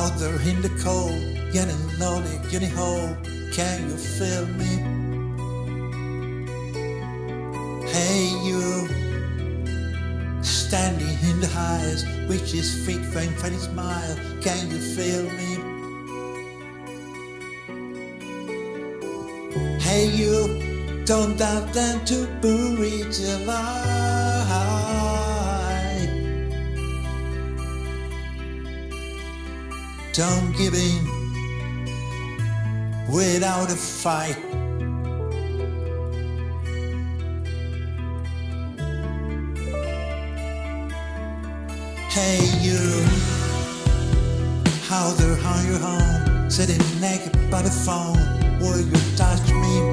out there in the cold, getting lonely, getting home. Can you feel me? Hey you, standing in the highs, which is feet faint funny smile. Can you feel me? Hey you, don't doubt them to bury your life. Don't give in without a fight. Hey you, out there on your home, sitting naked by the phone. Will you touch me?